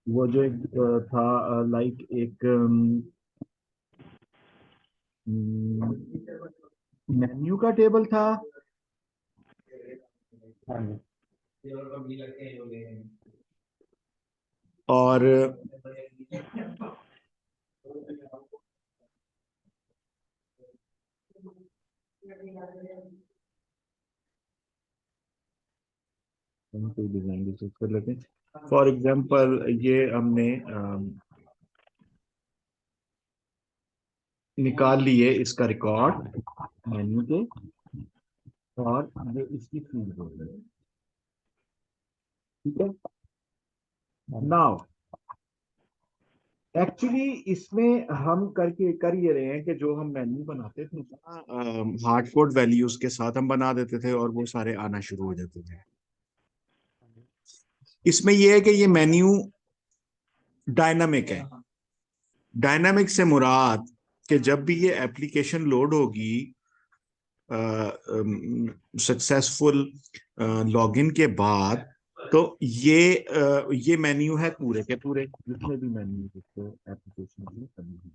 वो जो एक था, लाइक एक मेन्यू का टेबल था। हाँ जी। और डिजाइन डिस्कस कर लेते हैं। फॉर एग्जांपल ये हमने निकाल लिए इसका रिकॉर्ड मेन्यू के, और ये इसकी फील्ड हो गई। ठीक है। हाँ जी। नाउ एक्चुअली इसमें हम करके कर ये रहे हैं कि जो हम मेन्यू बनाते थे हार्ड कोड वैल्यूज के साथ हम बना देते थे और वो सारे आना शुरू हो जाते थे। इसमें ये है कि ये मेन्यू डायनामिक है। डायनामिक से मुराद कि जब भी ये एप्लीकेशन लोड होगी सक्सेसफुल लॉगिन के बाद, तो ये मेन्यू है पूरे के पूरे, जितने भी मेन्यू जिसको एप्लीकेशन में करनी है।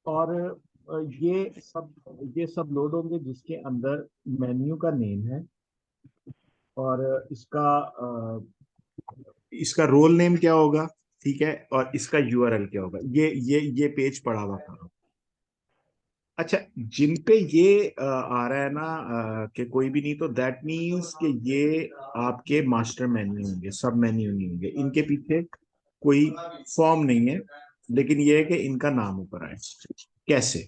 और ये सब लोड होंगे जिसके अंदर मेन्यू का नेम है, और इसका रोल नेम क्या होगा, ठीक है, और इसका यूआरएल क्या होगा। ये पेज पड़ा हुआ था। अच्छा, जिन पे ये आ रहा है ना कि कोई भी नहीं, तो दैट मीन्स कि ये आपके मास्टर मेन्यू होंगे, सब मेन्यू नहीं होंगे। इनके पीछे कोई फॉर्म नहीं है, लेकिन ये है कि इनका नाम ऊपर आए। कैसे?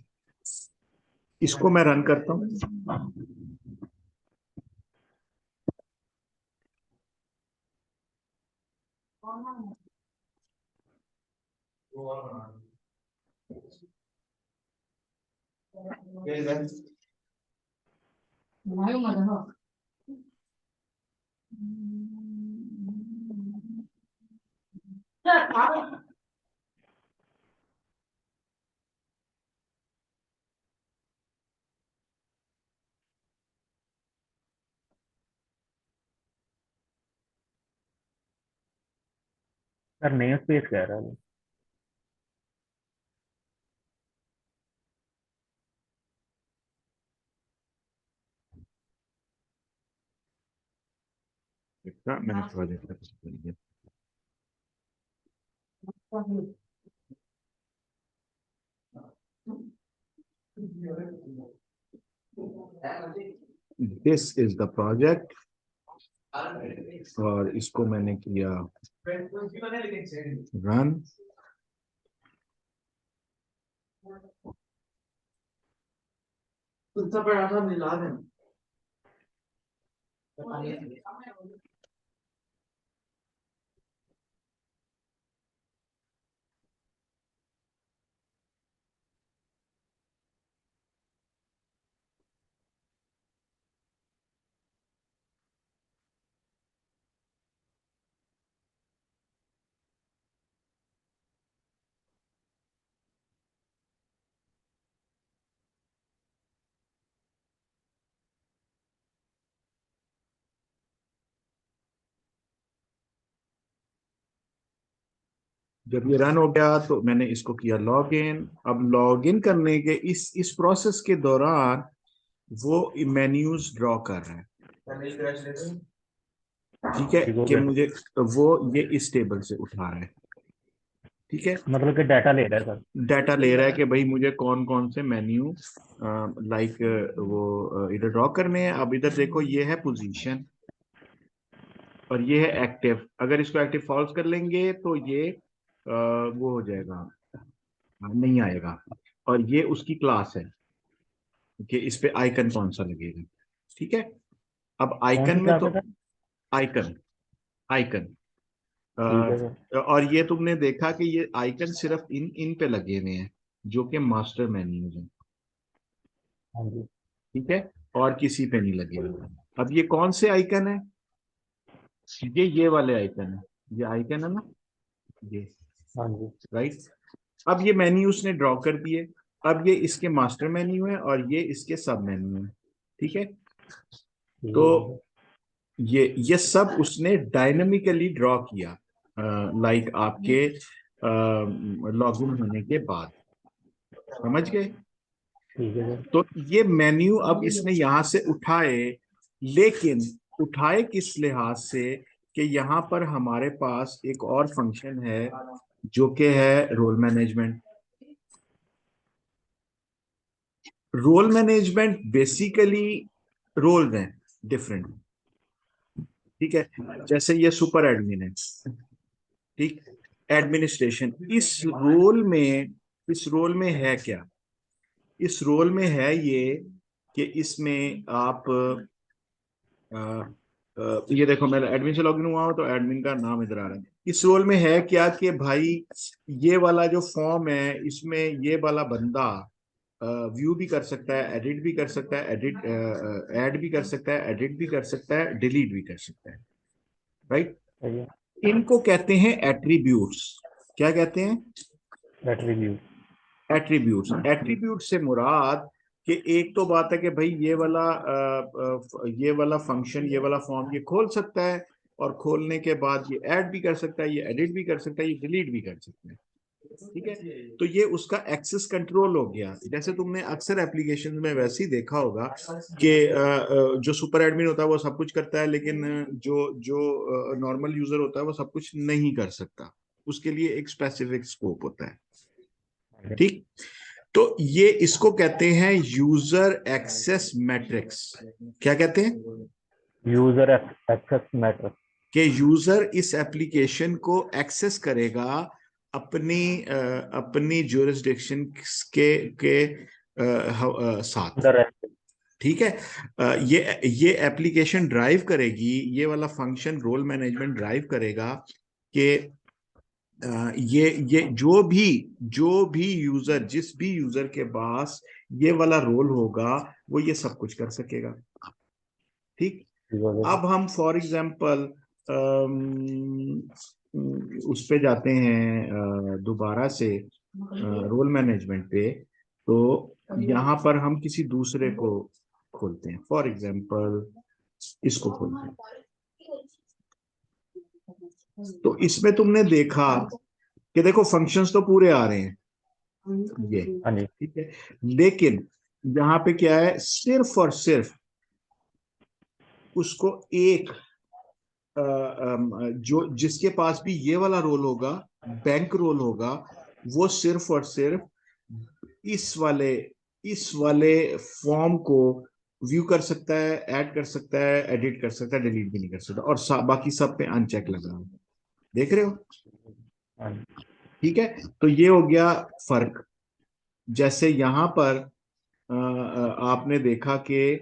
इसको मैं रन करता हूँ। सर नेम स्पेस कह रहा है। इसका मैंने प्रोजेक्ट कर दिया। दिस इज द प्रोजेक्ट, और इसको मैंने किया रन। जब ये रन हो गया तो मैंने इसको किया लॉग इन। अब लॉग इन करने के इस प्रोसेस के दौरान वो मेन्यूज ड्रॉ कर रहा है। ठीक है, ठीक हो कि गया। मुझे वो ये इस टेबल से उठा रहा है। ठीक है, मतलब कि डाटा ले रहा है सर। डाटा ले रहा है कि भाई मुझे कौन कौन से मेन्यू लाइक वो इधर ड्रॉ करने हैं। अब इधर देखो, ये है पोजीशन और ये है एक्टिव। अगर इसको एक्टिव फॉल्स कर लेंगे तो ये वो हो जाएगा, नहीं आएगा। और ये उसकी क्लास है कि इस पे आइकन कौन सा लगेगा। ठीक है। अब कौन आइकन सी में क्लास तो है सर? आइकन आइकन ठीक है सर। और ये तुमने देखा कि ये आइकन सिर्फ इन इन पे लगे हुए हैं, जो कि मास्टर मेन्यूज हैं। हाँ जी। ठीक है, और किसी पे नहीं लगे हुए। अब ये कौन से आइकन है? ये वाले आइकन है। ये आइकन है ना, ये, हाँ जी। राइट। अब ये मेन्यू उसने ड्रॉ कर दिए। अब ये इसके मास्टर मेन्यू है और ये इसके सब मेन्यू है। ठीक है। तो ठीक है सर। ये सब उसने डायनामिकली ड्रॉ किया। लाइक आपके लॉगिन होने के बाद। समझ गए? ठीक है सर। तो ये मेन्यू अब इसने यहां से उठाए, लेकिन उठाए किस लिहाज से कि यहां पर हमारे पास एक और फंक्शन है जो कि है role management. Role management basically role हैं डिफरेंट। ठीक है, जैसे ये सुपर एडमिन है, ठीक, एडमिनिस्ट्रेशन। इस रोल में है क्या? इस रोल में है ये कि इसमें आप ये देखो, मैं एडमिन से लॉगिन हुआ हूं तो एडमिन का नाम इधर आ रहा है। इस रोल में है क्या कि भाई ये वाला जो फॉर्म है इसमें ये वाला बंदा व्यू भी कर सकता है, एडिट भी कर सकता है, ऐड भी कर सकता है, एडिट भी कर सकता है, डिलीट भी कर सकता है। राइट? सही है। इनको कहते हैं एट्रीब्यूट्स। क्या कहते हैं? एट्रीब्यूट। एट्रीब्यूट्स। एट्रीब्यूट से मुराद कि एक तो बात है कि भाई ये वाला फंक्शन, ये वाला फॉर्म ये खोल सकता है, और खोलने के बाद ये ऐड भी कर सकता है, ये एडिट भी कर सकता है, ये डिलीट भी कर सकता है। ठीक है, तो ये उसका एक्सेस कंट्रोल हो गया। जैसे तुमने अक्सर एप्लीकेशन में वैसे ही देखा होगा कि जो सुपर एडमिन होता है वो सब कुछ करता है, लेकिन जो जो नॉर्मल यूजर होता है वो सब कुछ नहीं कर सकता। उसके लिए एक स्पेसिफिक स्कोप होता है। ठीक, तो ये इसको कहते हैं यूजर एक्सेस मैट्रिक्स। क्या कहते हैं? User access matrix. कि यूजर इस एप्लीकेशन को एक्सेस करेगा अपनी ज्यूरिसडिक्शन के साथ। अंडर। ठीक है, ये एप्लीकेशन ड्राइव करेगी, ये वाला फंक्शन रोल मैनेजमेंट ड्राइव करेगा कि ये जो भी यूजर, जिस भी यूजर के पास ये वाला रोल होगा वो ये सब कुछ कर सकेगा। ठीक, ठीक हो गया अब हम फॉर एग्जांपल उस पे जाते हैं दोबारा से रोल मैनेजमेंट पे। तो यहाँ पर हम किसी दूसरे को खोलते हैं, फॉर एग्जांपल इसको खोलते हैं। तो इसमें तुमने देखा कि देखो फंक्शंस तो पूरे आ रहे हैं ये। सर। हाँ जी। ठीक है, लेकिन यहाँ पे क्या है, सिर्फ और सिर्फ उसको एक जो जिसके पास भी ये वाला रोल होगा, बैंक रोल होगा, वो सिर्फ और सिर्फ इस वाले इस वाले फॉर्म को व्यू कर सकता है, ऐड कर सकता है, एडिट कर सकता है, डिलीट भी नहीं कर सकता, और बाकी सब पे अनचेक लगा है। देख रहे हो? हाँ जी। ठीक है, तो ये हो गया फर्क। जैसे यहां पर आपने देखा कि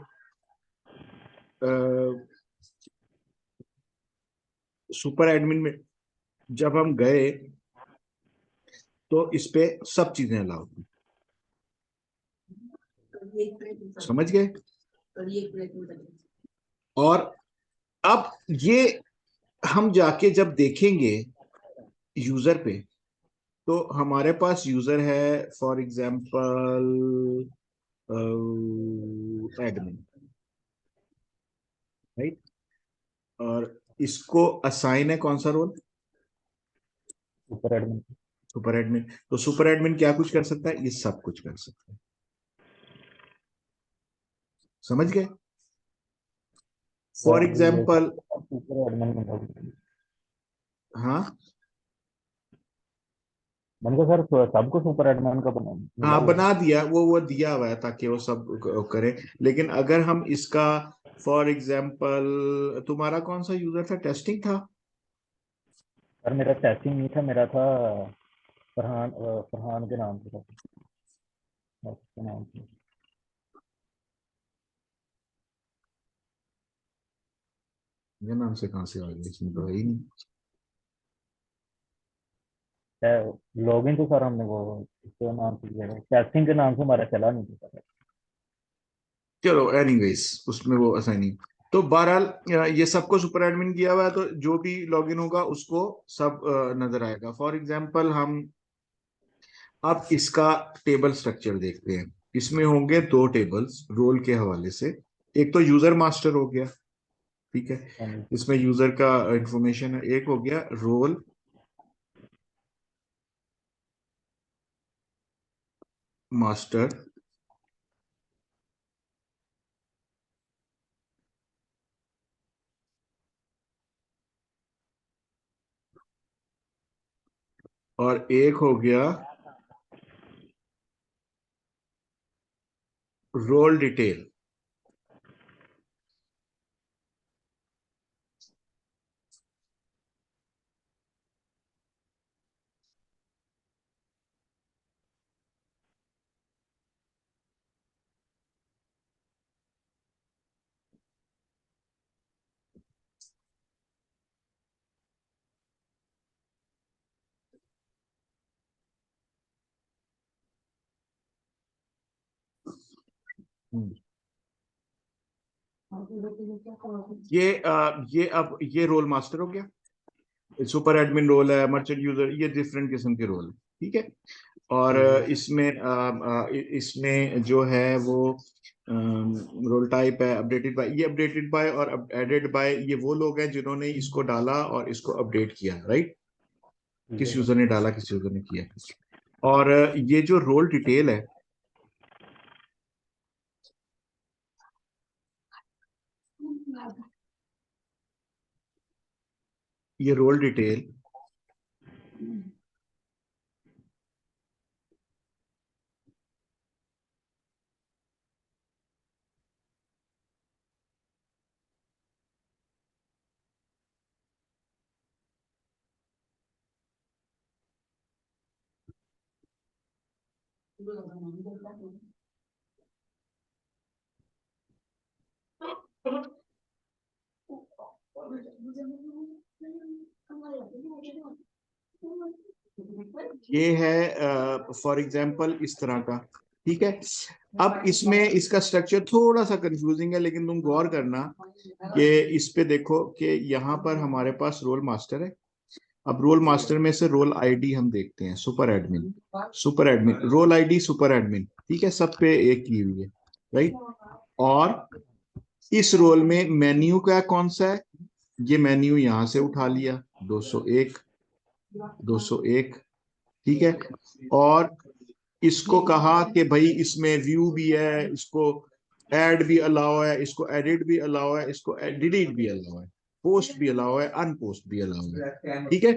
सुपर एडमिन में जब हम गए तो इस पे सब चीजें अलाउ थी। समझ गए? और अब ये हम जाके जब देखेंगे यूजर पे, तो हमारे पास यूजर है फॉर एग्जांपल एडमिन। राइट? और इसको असाइन है कौन सा role? Super admin. Super admin. तो सुपर एडमिन क्या कुछ कर सकता है? ये सब कुछ कर सकता है। समझ गए? फॉर सर ये एग्जांपल, सुपर एडमिन में हाँ मैंने कहा सर सबको सुपर एडमिन का बना मिला हाँ हुआ है। बना दिया, वो दिया हुआ है ताकि वो सब करे। लेकिन अगर हम इसका फॉर एग्जांपल, तुम्हारा कौन सा यूजर था, टेस्टिंग था? सर मेरा टेस्टिंग नहीं था, मेरा था फरहान के नाम से था। उसके नाम से। ये नाम से कहाँ से आ गया, इसमें तो है ही नहीं। लॉगिन तो सर हमने वो इसके नाम से किया था, टेस्टिंग के नाम से हमारा चला नहीं था सर। चलो एनीवेज, उसमें वो असाइनिंग। तो बहरहाल ये सबको सुपर एडमिन किया हुआ है, तो जो भी लॉगिन होगा उसको सब नजर आएगा। फॉर एग्जांपल हम अब इसका टेबल स्ट्रक्चर देखते हैं। इसमें होंगे दो टेबल्स रोल के हवाले से। एक तो यूजर मास्टर हो गया, ठीक है, हाँ जी। इसमें यूजर का इंफॉर्मेशन है। एक हो गया रोल मास्टर और एक हो गया रोल डिटेल। हम्म, ये रोल मास्टर हो गया, सुपर एडमिन रोल है, मर्चेंट यूजर, ये डिफरेंट किस्म के रोल है। ठीक है। और ठीक है। इसमें जो है वो रोल टाइप है अपडेटेड बाय, ये अपडेटेड बाय और एडेड बाय ये वो लोग हैं जिन्होंने इसको डाला और इसको अपडेट किया, राइट। ठीक है किस सर। यूजर ने डाला, किस यूजर ने किया। और ये जो रोल डिटेल है, ये रोल डिटेल ये है फॉर एग्जांपल इस तरह का। ठीक है। अब इसमें इसका स्ट्रक्चर थोड़ा सा कंफ्यूजिंग है, लेकिन तुम गौर करना कि इस पे देखो कि यहाँ पर हमारे पास रोल मास्टर है। अब रोल मास्टर में से रोल आईडी हम देखते हैं, super admin, super admin role ID super admin, ठीक है, सब पे एक की हुई है, राइट। और इस रोल में मेन्यू का कौन सा है, ये मेन्यू यहां से उठा लिया, 201, 201। ठीक है। और इसको कहा कि भाई इसमें व्यू भी है, इसको ऐड भी अलाउ है, इसको एडिट भी अलाउ है, इसको डिलीट भी अलाउ है, पोस्ट भी अलाउ है, अनपोस्ट भी अलाउ है। ठीक है।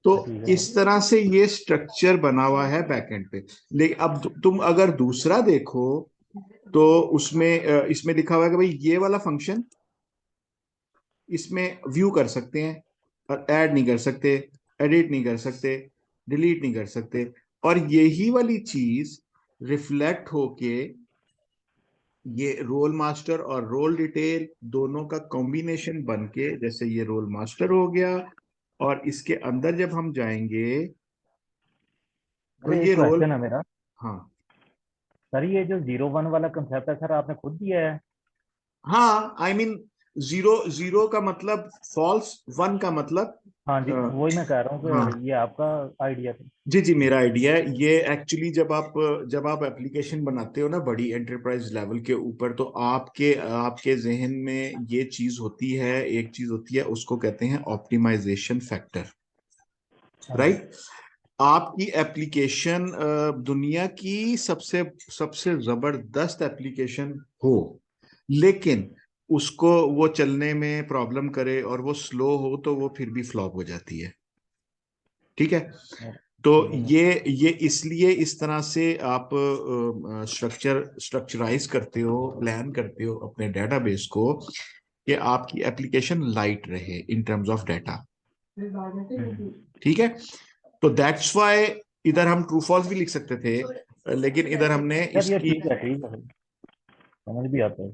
तो ठीक है इस तरह से ये स्ट्रक्चर बना हुआ है बैकएंड पे। लेकिन अब तुम अगर दूसरा देखो तो उसमें इसमें लिखा हुआ है कि भाई ये वाला फंक्शन इसमें व्यू कर सकते हैं और ऐड नहीं कर सकते, एडिट नहीं कर सकते, डिलीट नहीं कर सकते। और यही वाली चीज रिफ्लेक्ट होके ये रोल मास्टर और रोल डिटेल दोनों का कॉम्बिनेशन बन के, जैसे ये रोल मास्टर हो गया, और इसके अंदर जब हम जाएंगे तो अरे ये एक रोल। क्वेश्चन है मेरा। हाँ। सर ये जो 0 1 वाला कंसेप्ट है सर आपने खुद दिया है? हाँ, आई मीन जीरो, जीरो का मतलब फॉल्स, वन का मतलब हाँ जी, अ, वही मैं कह रहा हूँ हाँ। कि ये आपका आइडिया था। जी जी, मेरा आइडिया है ये। एक्चुअली जब आप एप्लीकेशन बनाते हो ना बड़ी एंटरप्राइज लेवल के ऊपर, तो आपके आपके जहन में ये चीज होती है, एक चीज होती है, उसको कहते हैं ऑप्टिमाइजेशन फैक्टर, हाँ जी। राइट। आपकी एप्लीकेशन दुनिया की सबसे सबसे जबरदस्त एप्लीकेशन हो, लेकिन उसको वो चलने में प्रॉब्लम करे और वो स्लो हो, तो वो फिर भी फ्लॉप हो जाती है। ठीक है। तो ठीक है सर। ये इसलिए इस तरह से आप स्ट्रक्चराइज करते हो, प्लान करते हो अपने डेटाबेस को, कि आपकी एप्लीकेशन लाइट रहे इन टर्म्स ऑफ डाटा। हम्म। ठीक है। तो दैट्स वाई इधर हम ट्रू फॉल्स भी लिख सकते थे, लेकिन इधर हमने सर ये इसकी ठीक है सर, समझ भी आता है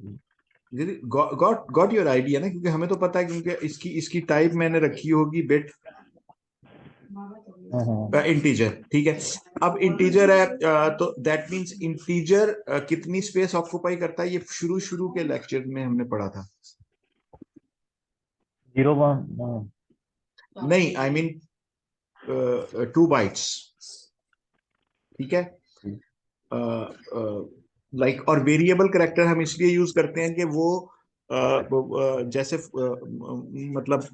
जी। गॉट गॉट योर आइडिया ना, क्योंकि हमें तो पता है, क्योंकि इसकी इसकी टाइप मैंने रखी होगी बिट हाँ हाँ। इंटीजर। ठीक है। अब इंटीजर है, तो दैट मींस इंटीजर कितनी स्पेस ऑक्युपाई करता है, ये शुरू शुरू के लेक्चर में हमने पढ़ा था। 0 1। नहीं, आई मीन 2 बाइट्स। ठीक है। लाइक और वेरिएबल करेक्टर हम इसलिए यूज करते हैं कि वो जैसे मतलब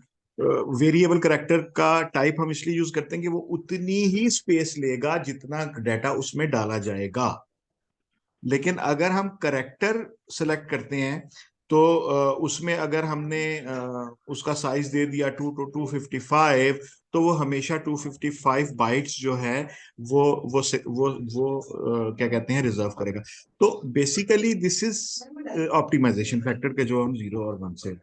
वेरिएबल करेक्टर का टाइप हम इसलिए यूज करते हैं कि वो उतनी ही स्पेस लेगा जितना डाटा उसमें डाला जाएगा। लेकिन अगर हम करेक्टर सेलेक्ट करते हैं तो उसमें अगर हमने उसका साइज दे दिया 2 to 255, तो वो हमेशा 255 बाइट्स जो है वो क्या कहते हैं रिजर्व करेगा। तो basically this is optimisation factor के जो हम 0 और 1 से, तो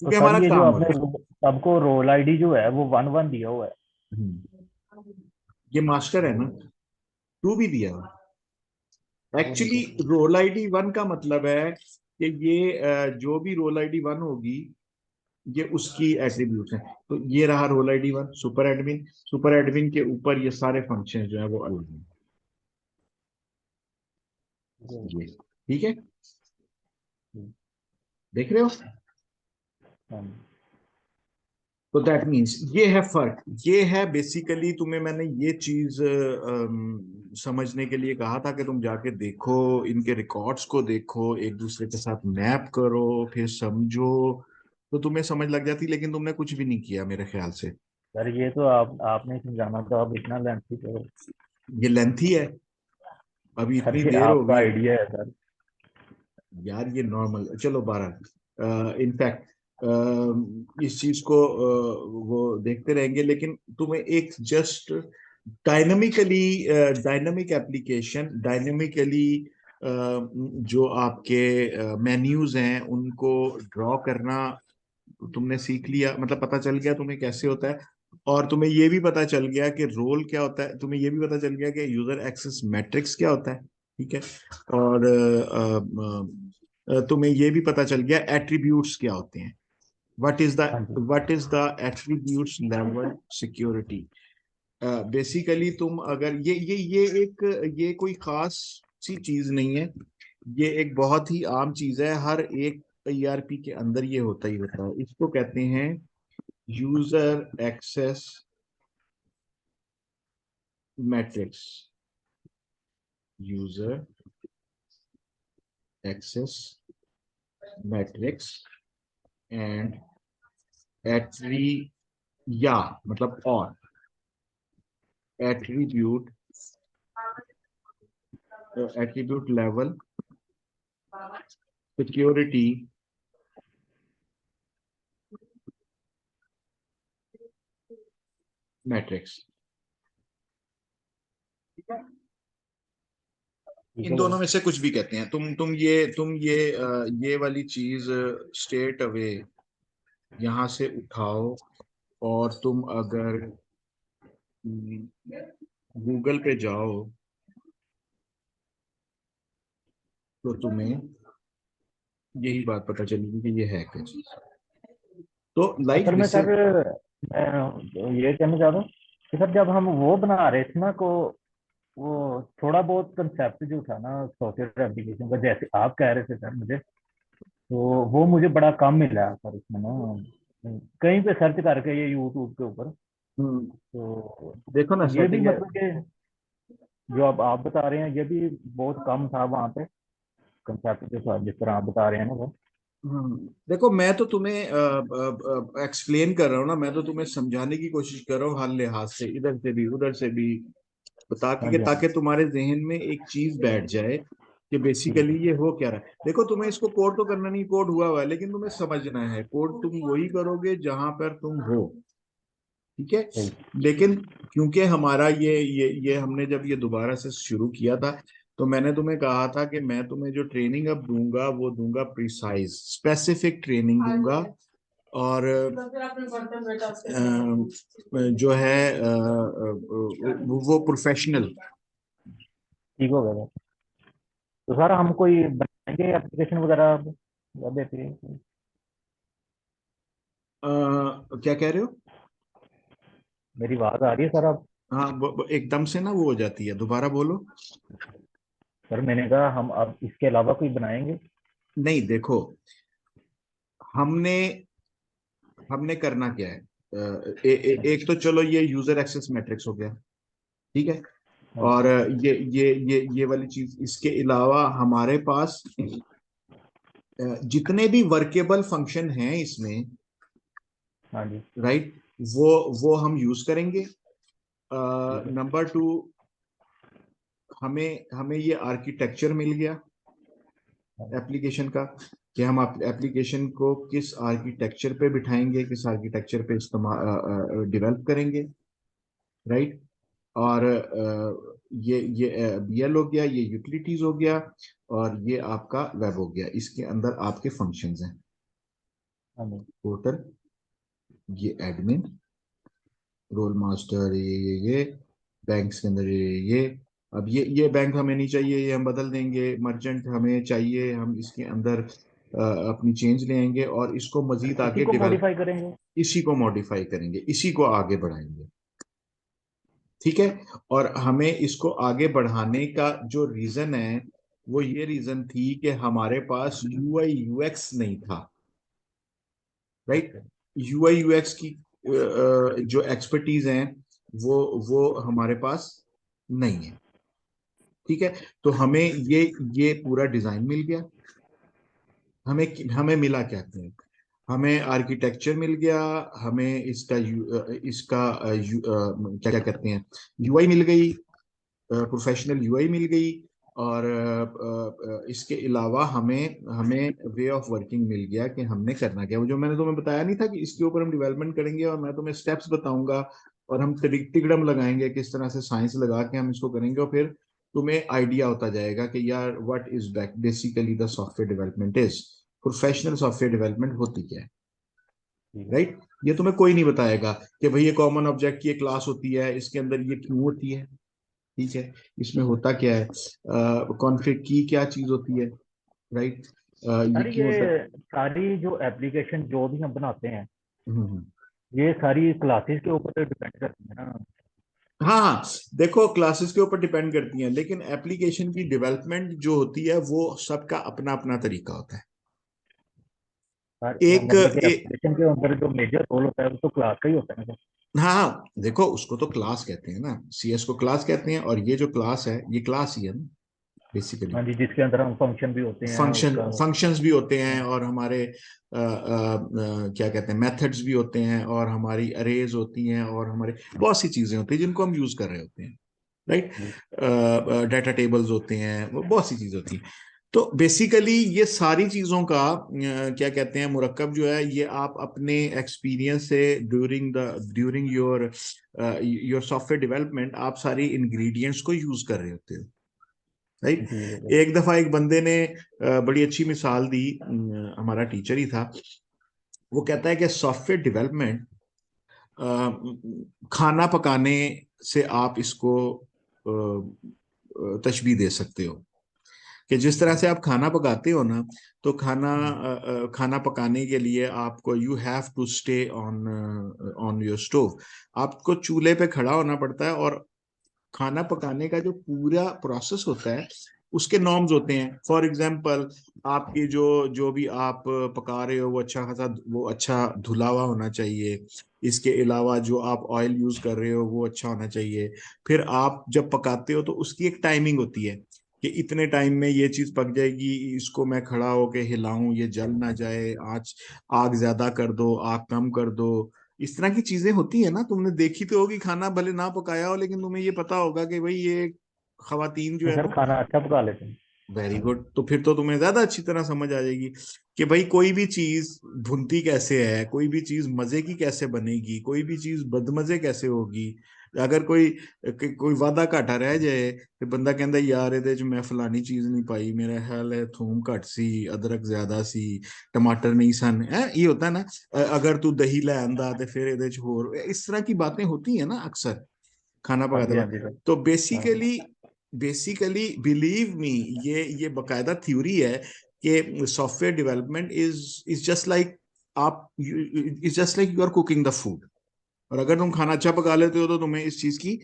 क्योंकि सर हमारा ये जो काम आपने होता सबको रोल आईडी जो है वो 1 1 दिया हुआ है। है। ये मास्टर है ना, 2 भी दिया हुआ। वो नहीं एक्चुअली दिया। रोल आईडी 1 का मतलब है कि ये जो भी रोल आईडी 1 होगी ये उसकी एट्रीब्यूट है। तो ये रहा role ID 1 super admin. Super admin के ऊपर ये सारे फंक्शन जो है वो अलग हैं। ये ठीक है, हम्म, देख रहे हो। हाँ। तो दैट मीन्स ये है फर्क। ये है बेसिकली, तुम्हें मैंने ये चीज समझने के लिए कहा था कि तुम जाके देखो, इनके रिकॉर्ड्स को देखो, एक दूसरे के साथ मैप करो, फिर समझो, तो तुम्हें समझ लग जाती। लेकिन तुमने कुछ भी नहीं किया मेरे ख्याल से। सर ये तो आपने समझाना तो आप इतना लेंथी तो। ये लेंथी है, अभी सर इतनी ये देर आपका होगी। आइडिया है सर। यार ये नॉर्मल, चलो 12। इनफैक्ट इस चीज को वो देखते रहेंगे, लेकिन तुम्हें एक just dynamically, dynamic application, dynamically जो आपके मेन्यूज हैं उनको ड्रॉ करना तुमने सीख लिया, मतलब पता चल गया तुम्हें कैसे होता है। और तुम्हें ये भी पता चल गया कि रोल क्या होता है, तुम्हें ये भी पता चल गया कि यूजर एक्सेस मैट्रिक्स क्या होता है। ठीक है। और तुम्हें ये भी पता चल गया एट्रीब्यूट्स क्या होते हैं। व्हाट इज द हाँ जी। What is the attributes level security. Basically तुम अगर ये कोई खास सी चीज नहीं है। ये एक बहुत ही आम चीज है, हर एक ईआरपी के अंदर ये होता ही होता है। इसको कहते हैं user access matrix. User access matrix and एट्री, या मतलब और attribute, attribute level security matrix. ठीक इन है दोनों भाई। में से कुछ भी कहते हैं। ये वाली चीज स्ट्रेट अवे यहाँ से उठाओ, और तुम अगर गूगल पे जाओ तो तुम्हें यही बात पता चलेगी कि ये है क्या चीज। तो लाइक असल में दिस सर इज। मैं ये कहना चाहता हूँ कि सर जब हम वो बना रहे थे ना को वो थोड़ा बहुत कंसेप्ट जो था ना सॉफ्टवेयर एप्लीकेशन का जैसे आप कह रहे थे सर मुझे तो वो मुझे बड़ा कम मिला है सर इसमें ना कहीं पे सर्च करके ये यूट्यूब के ऊपर तो देखो ना ये भी सर, ये मतलब कि जो अब आप बता रहे हैं ये भी बहुत कम था वहाँ पे कंसेप्ट के साथ जिस तरह आप बता रहे हैं ना वो। देखो मैं तो तुम्हें एक्सप्लेन कर रहा हूँ ना, मैं तो तुम्हें समझाने की कोशिश कर रहा हूँ हर लिहाज से, इधर से भी उधर से भी, हाँ ताकि जी हाँ जी। ताकि तुम्हारे जहन में एक चीज बैठ जाए कि ठीक बेसिकली है। ये हो क्या रहा है। देखो तुम्हें इसको कोड तो करना नहीं, कोड हुआ हुआ है, लेकिन तुम्हें समझना है। कोड तुम वही करोगे जहां पर तुम हो। ठीक है। सही। लेकिन क्योंकि हमारा ये हमने जब ये दोबारा से शुरू किया था, तो मैंने तुम्हें कहा था कि मैं तुम्हें जो ट्रेनिंग अब दूंगा वो दूंगा प्रिसाइज स्पेसिफिक ट्रेनिंग दूंगा। और जो है वो प्रोफेशनल। ठीक हो गया सर। तो सर हम कोई बनाएंगे एप्लीकेशन वगैरह या देते हैं। क्या कह रहे हो। मेरी बात आ रही है सर आप। हाँ, एकदम से ना वो हो जाती है, दोबारा बोलो। सर मैंने कहा हम अब इसके अलावा कोई बनाएंगे। नहीं देखो, हमने हमने करना क्या है। एक तो चलो ये यूजर एक्सेस मैट्रिक्स हो गया। ठीक है। हाँ और ये वाली चीज, इसके अलावा हमारे पास जितने भी वर्केबल फंक्शन हैं इसमें, हाँ जी। राइट, वो हम यूज करेंगे। ठीक है। नंबर 2, हमें हमें ये आर्किटेक्चर मिल गया एप्लीकेशन का, कि हम एप्लीकेशन को किस आर्किटेक्चर पे बिठाएंगे, किस आर्किटेक्चर पे इस्तेमाल डेवलप करेंगे, राइट। और ये बीएल हो गया, ये यूटिलिटीज हो गया, और ये आपका वेब हो गया। इसके अंदर आपके फंक्शंस हैं, हाँ जी। पोर्टल, ये एडमिन, रोल मास्टर, ये बैंक्स के अंदर ये अब ये बैंक हमें नहीं चाहिए, ये हम बदल देंगे। मर्चेंट हमें चाहिए, हम इसके अंदर अपनी चेंज ले आएंगे और इसको मजीद इसी आगे को डेवलप, मॉडिफाई करेंगे। इसी को मॉडिफाई करेंगे, इसी को आगे बढ़ाएंगे, ठीक है। और हमें इसको आगे बढ़ाने का जो रीजन है, वो ये रीजन थी कि हमारे पास यूआई यूएक्स नहीं था, राइट। ओके। यूआई यूएक्स की जो एक्सपर्टीज हैं, वो हमारे पास नहीं है, ठीक है। तो हमें ये पूरा डिजाइन मिल गया। हमें हमें मिला क्या थे, हमें आर्किटेक्चर मिल गया, हमें क्या क्या कहते हैं, यूआई मिल गई, प्रोफेशनल यूआई मिल गई। और इसके अलावा हमें हमें वे ऑफ वर्किंग मिल गया कि हमने करना क्या। वो जो मैंने तुम्हें बताया नहीं था कि इसके ऊपर हम डेवलपमेंट करेंगे और मैं तुम्हें स्टेप्स बताऊंगा, और हम तिकड़म लगाएंगे किस तरह से साइंस लगा के हम इसको करेंगे, और फिर तुम्हें आइडिया होता जाएगा कि यार what is basically the software development is, professional software development होती क्या है, ठीक है। राइट। ये तुम्हें कोई नहीं बताएगा कि भाई ये कॉमन ऑब्जेक्ट की एक क्लास होती है, इसके अंदर ये क्यों होती है, ठीक है, इसमें होता क्या है, कॉन्फ़िग की क्या चीज होती है, राइट, ये सर क्यों होता है। ये सारी जो एप्लीकेशन जो भी हम बनाते हैं, हम्म। ये सारी क्लासेस के ऊपर तो डिपेंड करती है ना। हाँ हाँ, देखो क्लासेस के ऊपर डिपेंड करती हैं, लेकिन एप्लीकेशन की डेवलपमेंट जो होती है वो सबका अपना अपना तरीका होता है। सर एक, मतलब कि एप्लीकेशन के अंदर जो मेजर रोल होता है वो तो क्लास का ही होता है ना सर। हाँ हाँ, देखो उसको तो क्लास कहते हैं ना, सीएस को क्लास कहते हैं, और ये जो क्लास है ये क्लास ही है ना बेसिकली। हाँ जी, जिसके अंदर हम फंक्शन भी होते हैं उसका। फंक्शंस भी होते हैं, हाँ। और हमारे क्या कहते हैं, मेथड्स भी होते हैं, और हमारी अरेज होती हैं, और हमारे बहुत सी चीजें होती हैं जिनको हम यूज कर रहे होते हैं, राइट। जी। डाटा टेबल्स होते हैं, वो बहुत सी चीजें होती हैं। तो बेसिकली ये सारी चीजों का क्या कहते हैं, मुरक्कब जो है, ये आप अपने एक्सपीरियंस से during your your software development आप सारी इंग्रेडिएंट्स को यूज कर रहे होते हो, राइट। जी जी। एक दफा एक बंदे ने बड़ी अच्छी मिसाल दी, हमारा टीचर ही था। वो कहता है कि सॉफ्टवेयर डेवलपमेंट खाना पकाने से आप इसको तशबीह दे सकते हो, कि जिस तरह से आप खाना पकाते हो ना, तो खाना पकाने के लिए आपको you have to stay on on your stove, आपको चूल्हे पे खड़ा होना पड़ता है, और खाना पकाने का जो पूरा प्रोसेस होता है उसके नॉर्म्स होते हैं। फॉर एग्जांपल, आपकी जो जो भी आप पका रहे हो वो अच्छा खासा, वो अच्छा धुला हुआ होना चाहिए। इसके अलावा जो आप ऑयल यूज कर रहे हो वो अच्छा होना चाहिए। फिर आप जब पकाते हो तो उसकी एक टाइमिंग होती है कि इतने टाइम में ये चीज पक जाएगी, इसको मैं खड़ा होके हिलाऊं, ये जल ना जाए, आँच, आग ज्यादा कर दो, आग कम कर दो। इस तरह की चीजें होती है ना, तुमने देखी तो होगी, खाना भले ना पकाया हो लेकिन तुम्हें ये पता होगा कि भाई ये खवातीन जो तो है सर ना। खाना अच्छा पका लेते हैं। वेरी गुड, तो फिर तो तुम्हें ज्यादा अच्छी तरह समझ आ जाएगी कि भाई कोई भी चीज भुनती कैसे है, कोई भी चीज मजे की कैसे बनेगी, कोई भी चीज बदमजे कैसे होगी। अगर कोई वादा घाटा रह जाए तो बंदा कहता यार ਇਹਦੇ ਚ मैं फलानी चीज नहीं पाई, मेरा ख्याल है थूम घट सी, अदरक ज्यादा सी, टमाटर नहीं सन है, ये होता है ना। अगर तू दही ले आंदा तो फिर ਇਹਦੇ ਚ होर, इस तरह की बातें होती है ना अक्सर खाना हाँ पकाते जी हाँ वक्त। जी सर। तो हाँ। बेसिकली बिलीव मी, ये बकायदा थ्योरी है कि software development is just like, आप is just like you are cooking the food. और अगर तुम खाना अच्छा पका लेते हो तो तुम्हें इस चीज की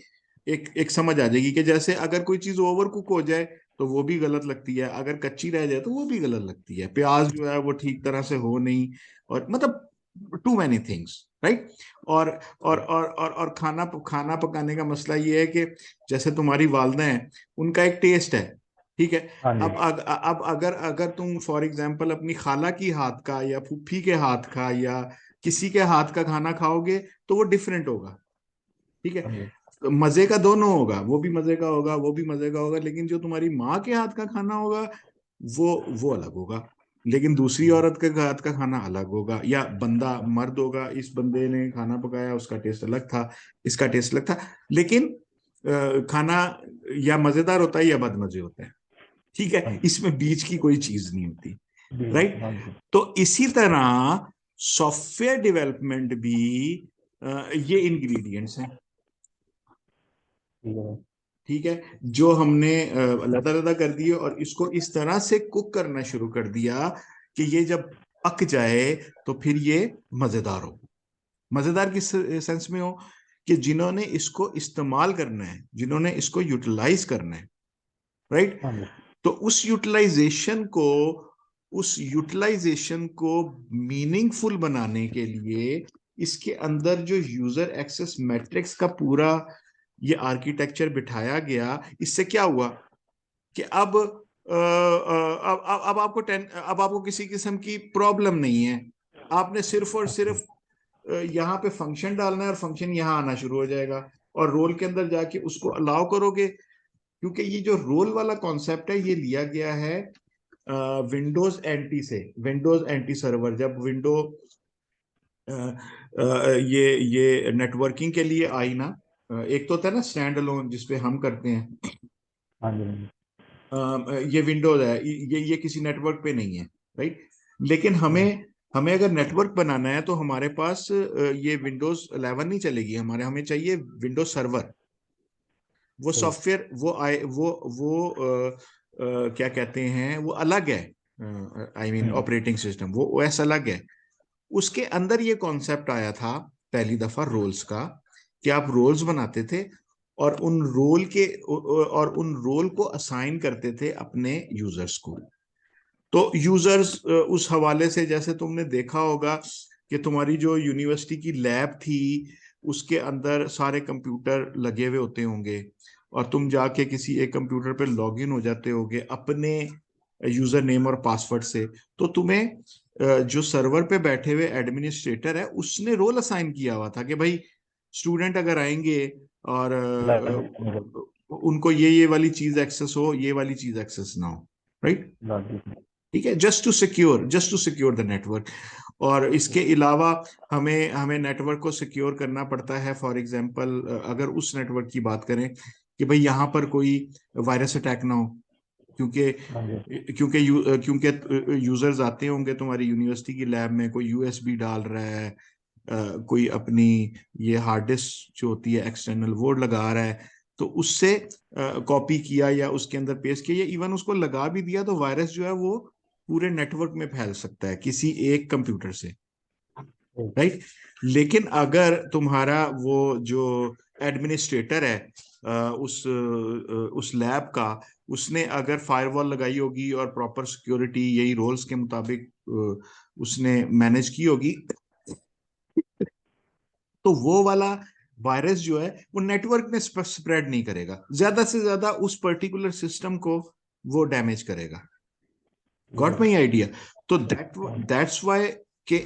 एक एक समझ आ जाएगी कि जैसे अगर कोई चीज ओवर कुक हो जाए तो वो भी गलत लगती है, अगर कच्ची रह जाए तो वो भी गलत लगती है, प्याज जो है वो ठीक तरह से हो नहीं, और मतलब टू मैनी थिंग्स, राइट। और और खाना पकाने का मसला ये है कि जैसे तुम्हारी वालदा हैं, उनका एक टेस्ट है, ठीक है। हाँ जी। अब अगर अगर तुम फॉर एग्जांपल अपनी खाला की हाथ का या फूफी के हाथ का या किसी के हाथ का खाना खाओगे तो वो डिफरेंट होगा, ठीक है। हाँ जी। मजे का दोनों होगा, वो भी मजे का होगा, वो भी मजे का होगा, लेकिन जो तुम्हारी माँ के हाथ का खाना होगा वो अलग होगा। लेकिन दूसरी औरत के हाथ का खाना अलग होगा, या बंदा मर्द होगा, इस बंदे ने खाना पकाया, उसका टेस्ट अलग था, इसका टेस्ट अलग था, लेकिन खाना या मजेदार होता है या बदमजे होता है। ठीक हाँ है, जी। इसमें बीच की कोई चीज नहीं होती। जी। राइट। हाँ जी। तो इसी तरह सॉफ्टवेयर डेवलपमेंट भी ये इंग्रेडिएंट्स हैं। ठीक है। ठीक है, जो हमने अलग कर दिए और इसको इस तरह से कुक करना शुरू कर दिया कि ये जब पक जाए तो फिर ये मजेदार हो। मजेदार किस सेंस में हो, कि जिन्होंने इसको इस्तेमाल करना है, जिन्होंने इसको यूटिलाइज करना है, राइट। हाँ जी। तो उस यूटिलाइजेशन को मीनिंगफुल बनाने के लिए इसके अंदर जो यूजर एक्सेस मैट्रिक्स का पूरा ये आर्किटेक्चर बिठाया गया, इससे क्या हुआ कि अब आपको किसी किस्म की प्रॉब्लम नहीं है। आपने सिर्फ और हाँ जी। सिर्फ यहाँ पे फंक्शन डालना है और फंक्शन यहाँ आना शुरू हो जाएगा, और रोल के अंदर जाके उसको अलाउ करोगे। क्योंकि ये जो रोल वाला कॉन्सेप्ट है ये लिया गया है विंडोज एंटी से, विंडोज एंटी सर्वर। जब विंडो ये नेटवर्किंग के लिए आई ना, एक तो होता है ना स्टैंड अलोन जिसपे हम करते हैं, हाँ जी। हाँ जी। ये विंडोज है, ये किसी नेटवर्क पे नहीं है, राइट। लेकिन हाँ हमें हमें अगर नेटवर्क बनाना है तो हमारे पास ये विंडोज 11 नहीं चलेगी, हमें चाहिए विंडोज सर्वर। वो जी। सॉफ्टवेयर क्या कहते हैं, वो अलग है। I mean hmm. Operating system वो ओएस अलग है। उसके अंदर ये कॉन्सेप्ट आया था पहली दफा रोल्स का, कि आप रोल्स बनाते थे और उन रोल को असाइन करते थे अपने यूजर्स को। तो यूजर्स उस हवाले से, जैसे तुमने देखा होगा कि तुम्हारी जो यूनिवर्सिटी की लैब थी उसके अंदर सारे कंप्यूटर लगे हुए होते होंगे, और तुम जाके किसी एक कंप्यूटर पे लॉगिन हो जाते होगे अपने यूजर नेम और पासवर्ड से। तो तुम्हें जो सर्वर पे बैठे हुए एडमिनिस्ट्रेटर है उसने रोल असाइन किया हुआ था कि भाई स्टूडेंट अगर आएंगे और लॉजिक। उनको ये वाली चीज एक्सेस हो, ये वाली चीज एक्सेस ना हो, राइट। लॉजिक। ठीक है, just to secure the network. और इसके अलावा हमें हमें नेटवर्क को सिक्योर करना पड़ता है। फॉर एग्जांपल, अगर उस नेटवर्क की बात करें कि भाई यहाँ पर कोई वायरस अटैक ना हो, क्योंकि हाँ जी। क्योंकि यूजर्स आते होंगे तुम्हारी यूनिवर्सिटी की लैब में, कोई यूएसबी डाल रहा है, कोई अपनी ये हार्ड डिस्क जो होती है एक्सटर्नल वो लगा रहा है, तो उससे कॉपी किया या उसके अंदर पेस्ट किया, या इवन उसको लगा भी दिया, तो वायरस जो है वो पूरे नेटवर्क में फैल सकता है किसी एक कंप्यूटर से, जी। राइट। लेकिन अगर तुम्हारा वो जो एडमिनिस्ट्रेटर है उस लैब का, उसने अगर फायरवॉल लगाई होगी और प्रॉपर सिक्योरिटी यही रोल्स के मुताबिक उसने मैनेज की होगी, तो वो वाला वायरस जो है वो नेटवर्क में स्प्रेड नहीं करेगा, ज्यादा से ज्यादा उस पर्टिकुलर सिस्टम को वो डैमेज करेगा। जी। Got my idea. तो हाँ दैट्स वाई के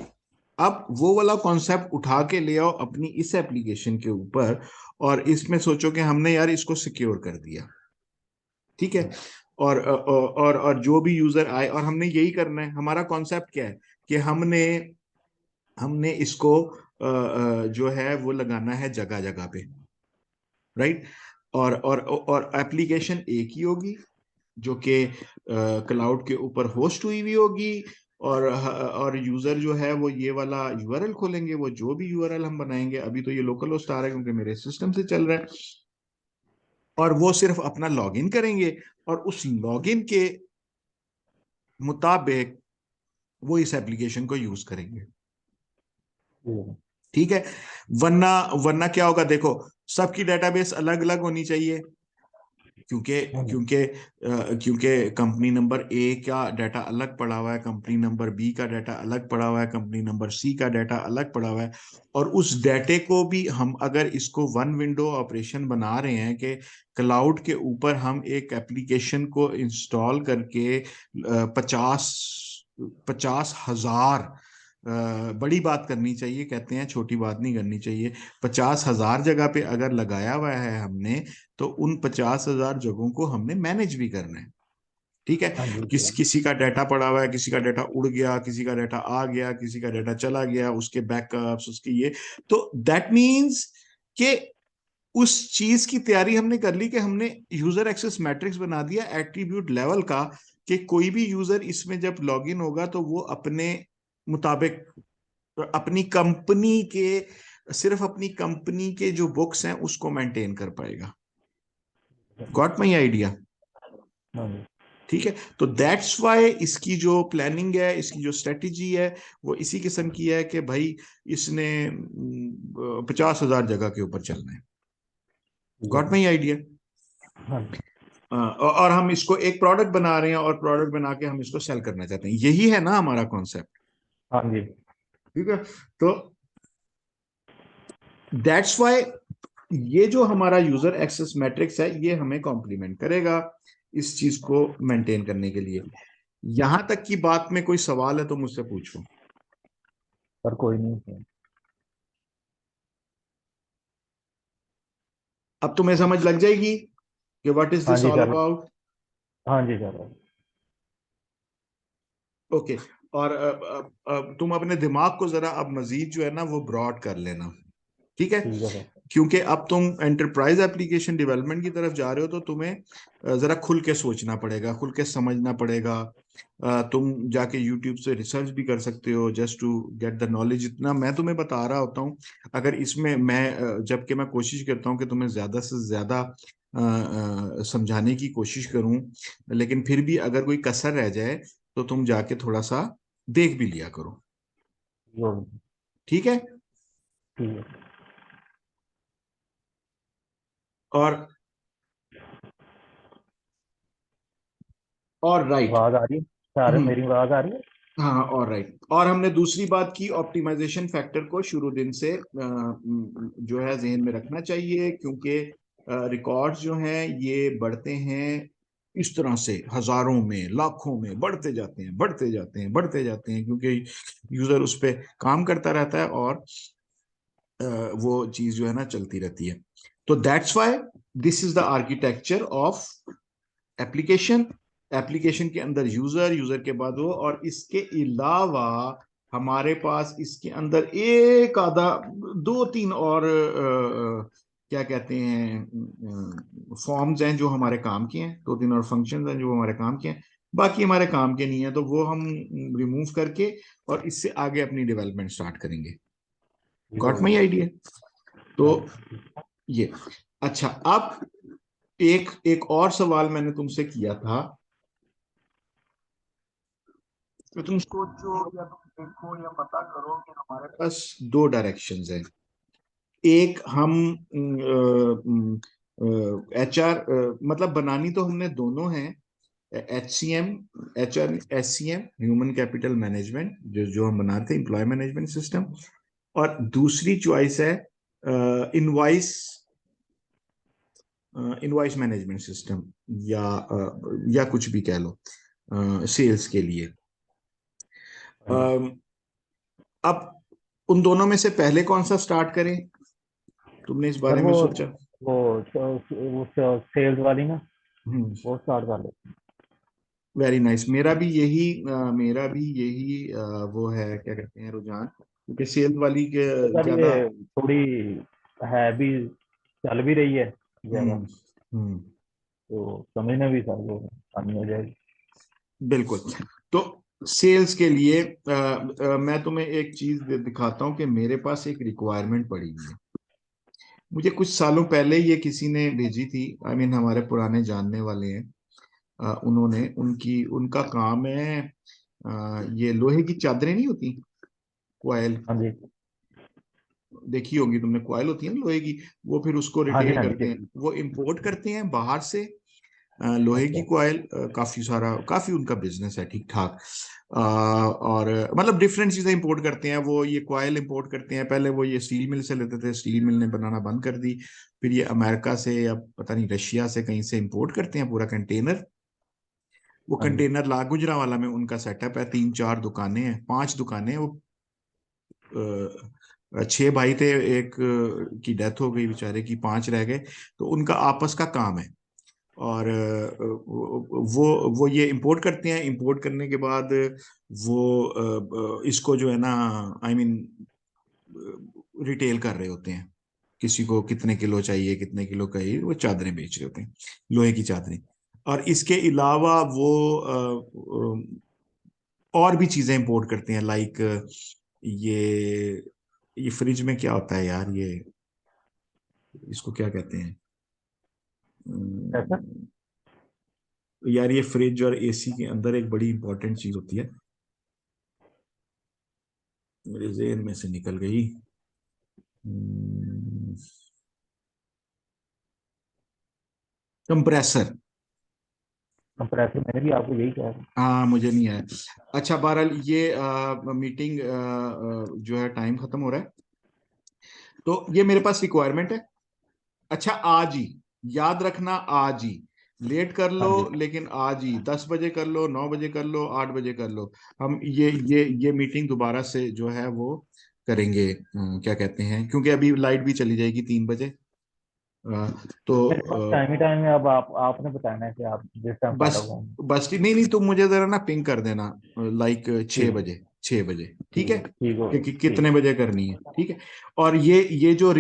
अब वो वाला कॉन्सेप्ट उठा के ले आओ अपनी इस एप्लीकेशन के ऊपर, और इसमें सोचो कि हमने यार इसको सिक्योर कर दिया। ठीक है। और जो भी यूजर आए, और हमने यही करना है, हमारा कॉन्सेप्ट क्या है कि हमने हमने इसको जो है वो लगाना है जगह जगह पे, राइट। और एप्लीकेशन एक ही होगी जो कि क्लाउड के ऊपर होस्ट हुई हुई होगी, और यूजर जो है वो ये वाला यूआरएल खोलेंगे, वो जो भी यूआरएल हम बनाएंगे, अभी तो ये लोकल होस्ट आ रहा है क्योंकि मेरे सिस्टम से चल रहा है, और वो सिर्फ अपना लॉगिन करेंगे और उस लॉगिन के मुताबिक वो इस एप्लीकेशन को यूज करेंगे। जी। ठीक है। वरना वरना क्या होगा, देखो, सबकी डेटाबेस अलग अलग होनी चाहिए, क्योंकि हाँ जी। क्योंकि क्योंकि कंपनी नंबर ए का डाटा अलग पड़ा हुआ है, कंपनी नंबर बी का डाटा अलग पड़ा हुआ है, कंपनी नंबर सी का डाटा अलग पड़ा हुआ है। और उस डाटे को भी हम अगर इसको वन विंडो ऑपरेशन बना रहे हैं कि क्लाउड के ऊपर हम एक एप्लीकेशन को इंस्टॉल करके 50 50,000 बड़ी बात करनी चाहिए, कहते हैं छोटी बात नहीं करनी चाहिए। 50,000 जगह पे अगर लगाया हुआ है हमने, तो उन 50,000 जगहों को हमने मैनेज भी करना है। ठीक है। हाँ जी किसी का डाटा पड़ा हुआ है, किसी का डाटा उड़ गया, किसी का डाटा आ गया, किसी का डाटा चला गया, उसके बैकअप्स, उसके ये। तो दैट मीन्स कि उस चीज की तैयारी हमने कर ली कि हमने यूजर एक्सेस मैट्रिक्स बना दिया एट्रीब्यूट लेवल का, कि कोई भी यूजर इसमें जब लॉग इन होगा तो वो अपने मुताबिक अपनी कंपनी के, सिर्फ अपनी कंपनी के जो बुक्स हैं उसको मेंटेन कर पाएगा। Got my idea? हाँ जी। ठीक है। तो दैट्स वाई इसकी जो प्लानिंग है, इसकी जो स्ट्रेटेजी है, वो इसी किस्म की है कि भाई इसने 50,000 जगह के ऊपर चलना है। ठीक है गॉट सर। My idea? हाँ जी। और हम इसको एक प्रोडक्ट बना रहे हैं, और प्रोडक्ट बना के हम इसको सेल करना चाहते हैं। यही है ना हमारा कॉन्सेप्ट? हाँ जी। ठीक है। तो दैट्स वाई ये जो हमारा यूजर एक्सेस मैट्रिक्स है, ये हमें कॉम्प्लीमेंट करेगा इस चीज को मेंटेन करने के लिए। यहां तक की बात में कोई सवाल है तो मुझसे पूछो। सर कोई नहीं सर। अब तुम्हें समझ लग जाएगी कि व्हाट इज हाँ दिस जी ऑल सर। अबाउट। हाँ जी सर। ओके। और तुम अपने दिमाग को जरा अब मजीद जो है ना वो ब्रॉड कर लेना। ठीक है। ठीक है सर। क्योंकि अब तुम एंटरप्राइज एप्लीकेशन डेवलपमेंट की तरफ जा रहे हो, तो तुम्हें जरा खुल के सोचना पड़ेगा, खुल के समझना पड़ेगा। तुम जाके यूट्यूब से रिसर्च भी कर सकते हो just to get the knowledge. जितना मैं तुम्हें बता रहा होता हूँ, अगर इसमें मैं जबकि मैं कोशिश करता हूँ कि तुम्हें ज्यादा से ज्यादा समझाने की कोशिश करूं, लेकिन फिर भी अगर कोई कसर रह जाए तो तुम जाके थोड़ा सा देख भी लिया करो। जो ठीक है। ठीक है। और राइट। आवाज आ रही है सर? मेरी आवाज आ रही है? हाँ, और राइट। और हमने दूसरी बात की, ऑप्टिमाइजेशन फैक्टर को शुरू दिन से जो है जहन में रखना चाहिए, क्योंकि रिकॉर्ड्स जो हैं ये बढ़ते हैं इस तरह से, हजारों में, लाखों में बढ़ते जाते हैं, बढ़ते जाते हैं, बढ़ते जाते हैं, क्योंकि यूजर उस पर काम करता रहता है, और वो चीज जो है ना चलती रहती है। तो that's why this is the architecture of application. Application के अंदर यूजर, यूजर के बाद वो, और इसके अलावा हमारे पास इसके अंदर एक आधा, दो तीन और क्या कहते हैं, फॉर्म्स हैं जो हमारे काम के हैं, दो तीन और फंक्शंस हैं जो हमारे काम के हैं। बाकी हमारे काम के नहीं है, तो वो हम रिमूव करके और इससे आगे अपनी डेवलपमेंट स्टार्ट करेंगे। जो गॉट माई आइडिया? तो हाँ जी। ये, अच्छा, अब एक एक और सवाल मैंने तुमसे किया था, तो तुम सोचो या तुम देखो या पता करो कि हमारे पास दो डायरेक्शंस हैं। एक हम HR, मतलब बनानी तो हमने दोनों हैं, HCM, HRSCM, human capital management, जो जो हम बनाते हैं, एम्प्लॉय मैनेजमेंट सिस्टम। और दूसरी चॉइस है इनवॉइस, इनवॉइस मैनेजमेंट सिस्टम, या कुछ भी कह लो, सेल्स के लिए। हाँ जी। अब उन दोनों में से पहले कौन सा स्टार्ट करें? तुमने इस सर बारे में सोचा? वो सेल्स वाली ना, हम्म। वो स्टार्ट कर लो। Very nice. मेरा भी यही वो है, क्या कहते हैं, रुझान, क्योंकि सेल्स वाली के तो सर ज्यादा। ये थोड़ी है भी, चल भी रही है ज्यादा, हम्म। हम्म। तो समझना भी सर वो आसानी हो जाएगी। बिल्कुल। तो सेल्स के लिए मैं तुम्हें एक चीज दिखाता हूँ कि मेरे पास एक रिक्वायरमेंट पड़ी हुई है। मुझे कुछ सालों पहले ये किसी ने भेजी थी, हमारे पुराने जानने वाले हैं। उन्होंने, उनका काम है, ये लोहे की चादरें नहीं होती, क्वाइल, हाँ जी। देखी होगी तुमने, क्वाइल होती है ना लोहे की। वो फिर उसको हाँ जी। रिटेल हाँ जी करते हैं, देखिए। वो इंपोर्ट करते हैं बाहर से, लोहे की अच्छा। क्वाइल। काफी उनका बिजनेस है ठीक ठाक। और मतलब डिफरेंट चीजें इंपोर्ट करते हैं वो। ये क्वाइल इंपोर्ट करते हैं, पहले वो ये स्टील मिल से लेते थे, स्टील मिल ने बनाना बंद कर दी। फिर ये अमेरिका से या पता नहीं रशिया से कहीं से इंपोर्ट करते हैं पूरा कंटेनर। वो हाँ जी। कंटेनर ला, गुजरावाला में उनका सेटअप है, 3 4 दुकानें हैं, 5 दुकानें हैं वो। छह भाई थे, एक की डेथ हो गई बेचारे की, पांच रह गए। तो उनका आपस का काम है। और वो ये इंपोर्ट करते हैं। इंपोर्ट करने के बाद वो इसको जो है ना, आई मीन रिटेल कर रहे होते हैं। किसी को कितने किलो चाहिए, कितने किलो का ही वो चादरें बेच रहे होते हैं, लोहे की चादरें। और इसके अलावा वो और भी चीजें इंपोर्ट करते हैं, लाइक ये ये फ्रिज में क्या होता है यार, ये इसको क्या कहते हैं? ऐसा। अम, यार ये फ्रिज और एसी के अंदर एक बड़ी इंपॉर्टेंट चीज होती है, मेरे जेहन में से निकल गई। कंप्रेसर। कंप्रेसर, मैंने भी आपको यही कहा था। हाँ, मुझे नहीं है। अच्छा बहरहाल, ये मीटिंग जो है, टाइम खत्म हो रहा है, तो ये मेरे पास रिक्वायरमेंट है। अच्छा, आज ही, याद रखना, आज ही। लेट कर हाँ लो, जी। लेकिन आज ही 10 बजे कर लो, 9 बजे कर लो, 8 बजे कर लो। हम ये मीटिंग दोबारा से जो है वो करेंगे, क्या कहते हैं, क्योंकि अभी लाइट भी चली जाएगी 3 बजे। मेरे पास टाइम ही तो टाइम है, अब आपने बताना है कि आप जिस टाइम बस, फायदा हुआ। नहीं नहीं, तुम मुझे जरा ना पिंग कर देना, लाइक छह ठीक है। बजे 6 बजे, ठीक ठीक है? है, ठीक हो। कि ठीक कितने है। बजे करनी है, ठीक है? और ये जो